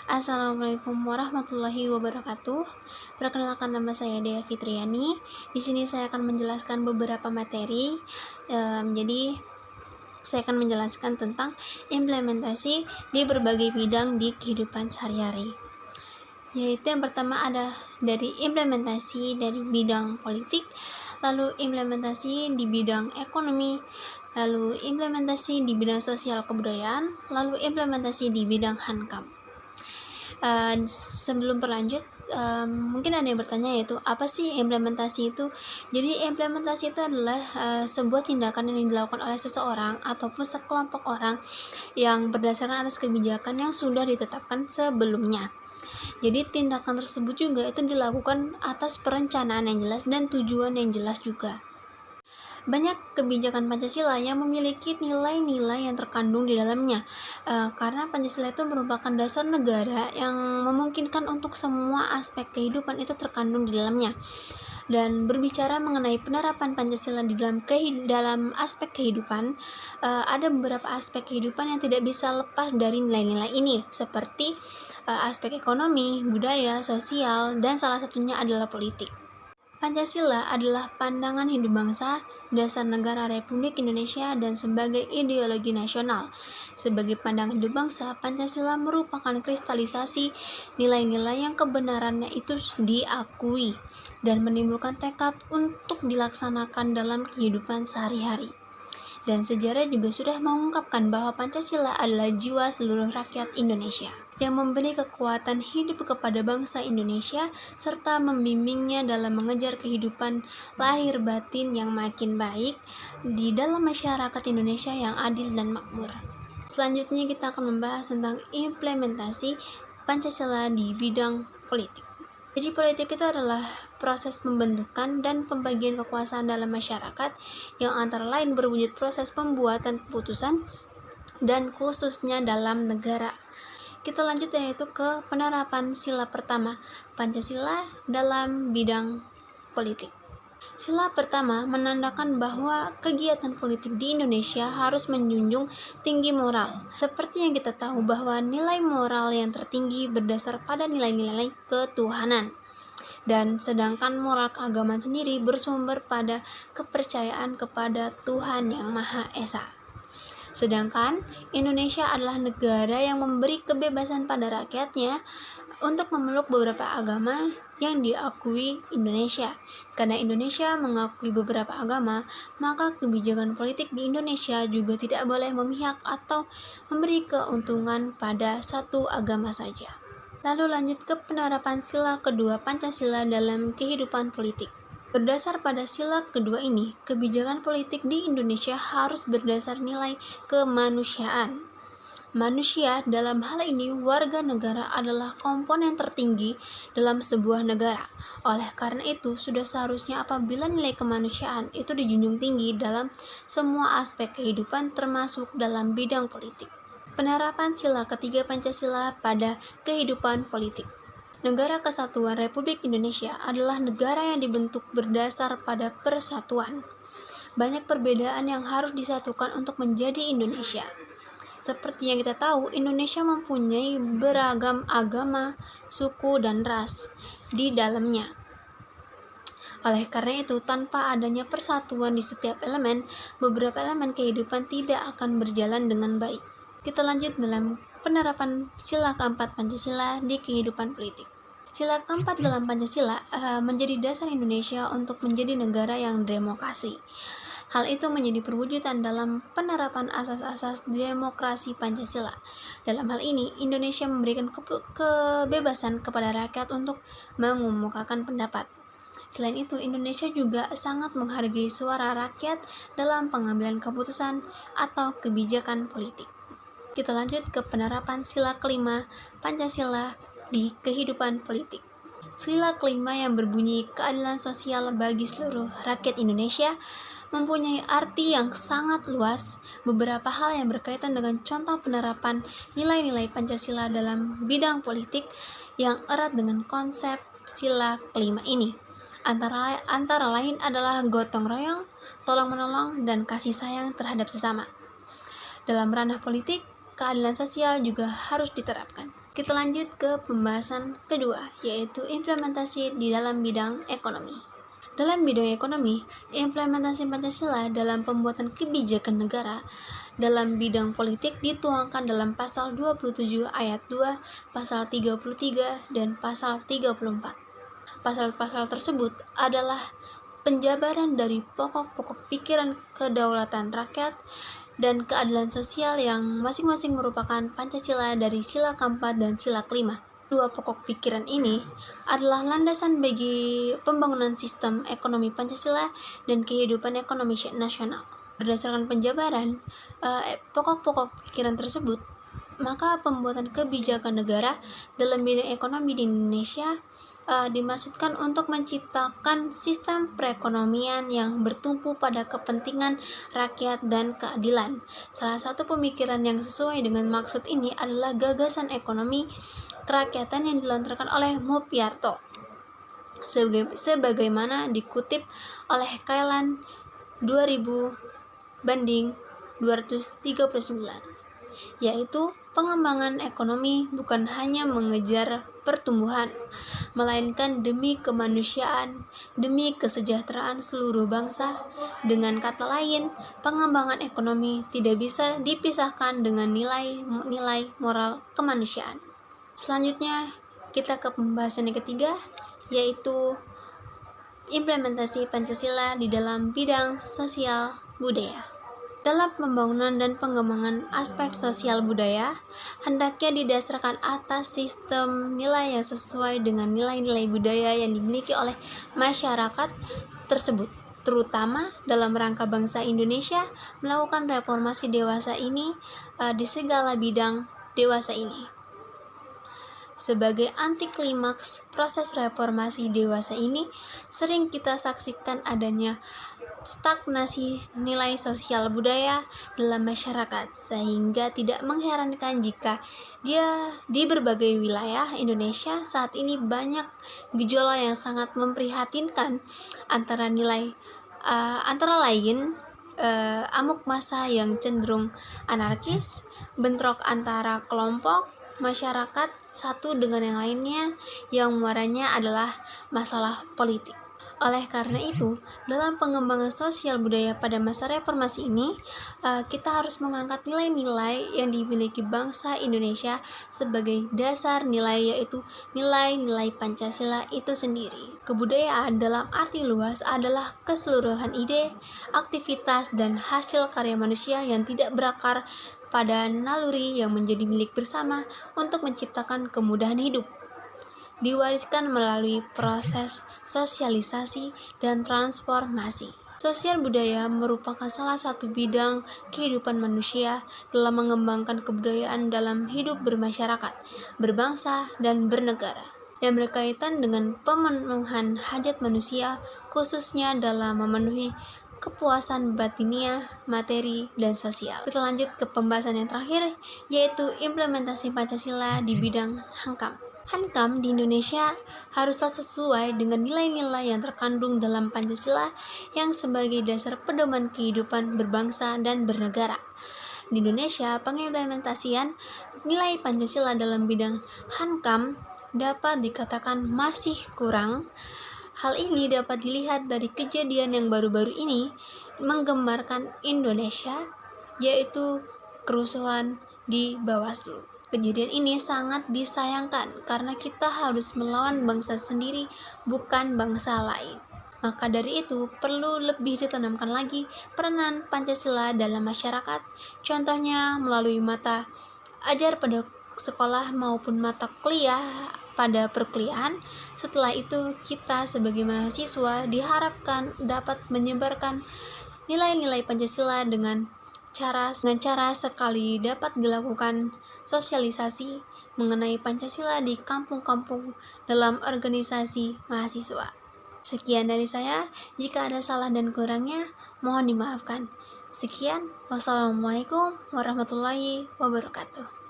Assalamualaikum warahmatullahi wabarakatuh. Perkenalkan, nama saya Dea Fitriani. Di sini saya akan menjelaskan beberapa materi. Jadi saya akan menjelaskan tentang implementasi di berbagai bidang di kehidupan sehari-hari. Yaitu yang pertama ada dari implementasi dari bidang politik, lalu implementasi di bidang ekonomi, lalu implementasi di bidang sosial kebudayaan, lalu implementasi di bidang hankam. Sebelum berlanjut, mungkin ada yang bertanya, yaitu apa sih implementasi itu? Jadi implementasi itu adalah sebuah tindakan yang dilakukan oleh seseorang ataupun sekelompok orang yang berdasarkan atas kebijakan yang sudah ditetapkan sebelumnya. Jadi tindakan tersebut juga itu dilakukan atas perencanaan yang jelas dan tujuan yang jelas juga. Banyak kebijakan Pancasila yang memiliki nilai-nilai yang terkandung di dalamnya, karena Pancasila itu merupakan dasar negara yang memungkinkan untuk semua aspek kehidupan itu terkandung di dalamnya. Dan berbicara mengenai penerapan Pancasila di dalam aspek kehidupan, ada beberapa aspek kehidupan yang tidak bisa lepas dari nilai-nilai ini, seperti aspek ekonomi, budaya, sosial, dan salah satunya adalah politik. Pancasila adalah pandangan hidup bangsa, dasar negara Republik Indonesia, dan sebagai ideologi nasional. Sebagai pandangan hidup bangsa, Pancasila merupakan kristalisasi nilai-nilai yang kebenarannya itu diakui dan menimbulkan tekad untuk dilaksanakan dalam kehidupan sehari-hari. Dan sejarah juga sudah mengungkapkan bahwa Pancasila adalah jiwa seluruh rakyat Indonesia yang memberi kekuatan hidup kepada bangsa Indonesia serta membimbingnya dalam mengejar kehidupan lahir batin yang makin baik di dalam masyarakat Indonesia yang adil dan makmur. Selanjutnya kita akan membahas tentang implementasi Pancasila di bidang politik. Jadi politik itu adalah proses pembentukan dan pembagian kekuasaan dalam masyarakat yang antara lain berwujud proses pembuatan keputusan dan khususnya dalam negara. Kita lanjut yaitu ke penerapan sila pertama Pancasila dalam bidang politik. Sila pertama menandakan bahwa kegiatan politik di Indonesia harus menjunjung tinggi moral. Seperti yang kita tahu bahwa nilai moral yang tertinggi berdasar pada nilai-nilai ketuhanan. Dan sedangkan moral keagamaan sendiri bersumber pada kepercayaan kepada Tuhan Yang Maha Esa. Sedangkan Indonesia adalah negara yang memberi kebebasan pada rakyatnya untuk memeluk beberapa agama yang diakui Indonesia. Karena Indonesia mengakui beberapa agama, maka kebijakan politik di Indonesia juga tidak boleh memihak atau memberi keuntungan pada satu agama saja. Lalu lanjut ke penerapan sila kedua Pancasila dalam kehidupan politik. Berdasar pada sila kedua ini, kebijakan politik di Indonesia harus berdasar nilai kemanusiaan. Manusia, dalam hal ini warga negara, adalah komponen tertinggi dalam sebuah negara. Oleh karena itu, sudah seharusnya apabila nilai kemanusiaan itu dijunjung tinggi dalam semua aspek kehidupan termasuk dalam bidang politik. Penerapan sila ketiga Pancasila pada kehidupan politik. Negara Kesatuan Republik Indonesia adalah negara yang dibentuk berdasar pada persatuan. Banyak perbedaan yang harus disatukan untuk menjadi Indonesia. Seperti yang kita tahu, Indonesia mempunyai beragam agama, suku, dan ras di dalamnya. Oleh karena itu, tanpa adanya persatuan di setiap elemen, beberapa elemen kehidupan tidak akan berjalan dengan baik. Kita lanjut dalam penerapan sila keempat Pancasila di kehidupan politik. Sila keempat dalam Pancasila menjadi dasar Indonesia untuk menjadi negara yang demokrasi. Hal itu menjadi perwujudan dalam penerapan asas-asas demokrasi Pancasila. Dalam hal ini, Indonesia memberikan kebebasan kepada rakyat untuk mengemukakan pendapat. Selain itu, Indonesia juga sangat menghargai suara rakyat dalam pengambilan keputusan atau kebijakan politik. Kita lanjut ke penerapan sila kelima Pancasila di kehidupan politik. Sila kelima yang berbunyi keadilan sosial bagi seluruh rakyat Indonesia mempunyai arti yang sangat luas. Beberapa hal yang berkaitan dengan contoh penerapan nilai-nilai Pancasila dalam bidang politik yang erat dengan konsep sila kelima ini. Antara lain adalah gotong royong, tolong menolong, dan kasih sayang terhadap sesama. Dalam ranah politik, keadilan sosial juga harus diterapkan. Kita lanjut ke pembahasan kedua, yaitu implementasi di dalam bidang ekonomi. Dalam bidang ekonomi, implementasi Pancasila dalam pembuatan kebijakan negara dalam bidang politik dituangkan dalam pasal 27 ayat 2, pasal 33, dan pasal 34. Pasal-pasal tersebut adalah penjabaran dari pokok-pokok pikiran kedaulatan rakyat dan keadilan sosial yang masing-masing merupakan Pancasila dari sila keempat dan sila kelima. Dua pokok pikiran ini adalah landasan bagi pembangunan sistem ekonomi Pancasila dan kehidupan ekonomi nasional. Berdasarkan penjabaran pokok-pokok pikiran tersebut, maka pembuatan kebijakan negara dalam bidang ekonomi di Indonesia dimaksudkan untuk menciptakan sistem perekonomian yang bertumpu pada kepentingan rakyat dan keadilan. Salah satu pemikiran yang sesuai dengan maksud ini adalah gagasan ekonomi kerakyatan yang dilontarkan oleh Mupiarto, sebagaimana dikutip oleh Kailan 2000/239, yaitu pengembangan ekonomi bukan hanya mengejar pertumbuhan, melainkan demi kemanusiaan, demi kesejahteraan seluruh bangsa. Dengan kata lain, pengembangan ekonomi tidak bisa dipisahkan dengan nilai-nilai moral kemanusiaan. Selanjutnya, kita ke pembahasan yang ketiga, yaitu implementasi Pancasila di dalam bidang sosial budaya. Dalam pembangunan dan pengembangan aspek sosial budaya, hendaknya didasarkan atas sistem nilai yang sesuai dengan nilai-nilai budaya yang dimiliki oleh masyarakat tersebut, terutama dalam rangka bangsa Indonesia melakukan reformasi dewasa ini di segala bidang dewasa ini. Sebagai anti klimaks proses reformasi dewasa ini, sering kita saksikan adanya stagnasi nilai sosial budaya dalam masyarakat, sehingga tidak mengherankan jika di berbagai wilayah Indonesia saat ini banyak gejolak yang sangat memprihatinkan, antara lain amuk massa yang cenderung anarkis, bentrok antara kelompok masyarakat satu dengan yang lainnya yang muaranya adalah masalah politik. Oleh karena itu, dalam pengembangan sosial budaya pada masa reformasi ini, kita harus mengangkat nilai-nilai yang dimiliki bangsa Indonesia sebagai dasar nilai, yaitu nilai-nilai Pancasila itu sendiri. Kebudayaan dalam arti luas adalah keseluruhan ide, aktivitas, dan hasil karya manusia yang tidak berakar pada naluri yang menjadi milik bersama untuk menciptakan kemudahan hidup, diwariskan melalui proses sosialisasi dan transformasi. Sosial budaya merupakan salah satu bidang kehidupan manusia dalam mengembangkan kebudayaan dalam hidup bermasyarakat, berbangsa, dan bernegara, yang berkaitan dengan pemenuhan hajat manusia, khususnya dalam memenuhi kepuasan batiniah, materi, dan sosial. Kita lanjut ke pembahasan yang terakhir, yaitu implementasi Pancasila di bidang Hankam. Hankam di Indonesia haruslah sesuai dengan nilai-nilai yang terkandung dalam Pancasila yang sebagai dasar pedoman kehidupan berbangsa dan bernegara. Di Indonesia, pengimplementasian nilai Pancasila dalam bidang Hankam dapat dikatakan masih kurang. Hal ini dapat dilihat dari kejadian yang baru-baru ini menggemparkan Indonesia, yaitu kerusuhan di Bawaslu. Kejadian ini sangat disayangkan karena kita harus melawan bangsa sendiri, bukan bangsa lain. Maka dari itu, perlu lebih ditanamkan lagi peranan Pancasila dalam masyarakat, contohnya melalui mata ajar pada sekolah maupun mata kuliah pada perkuliahan. Setelah itu, kita sebagai mahasiswa diharapkan dapat menyebarkan nilai-nilai Pancasila dengan cara sekali dapat dilakukan sosialisasi mengenai Pancasila di kampung-kampung dalam organisasi mahasiswa. Sekian dari saya, jika ada salah dan kurangnya, mohon dimaafkan. Sekian, wassalamualaikum warahmatullahi wabarakatuh.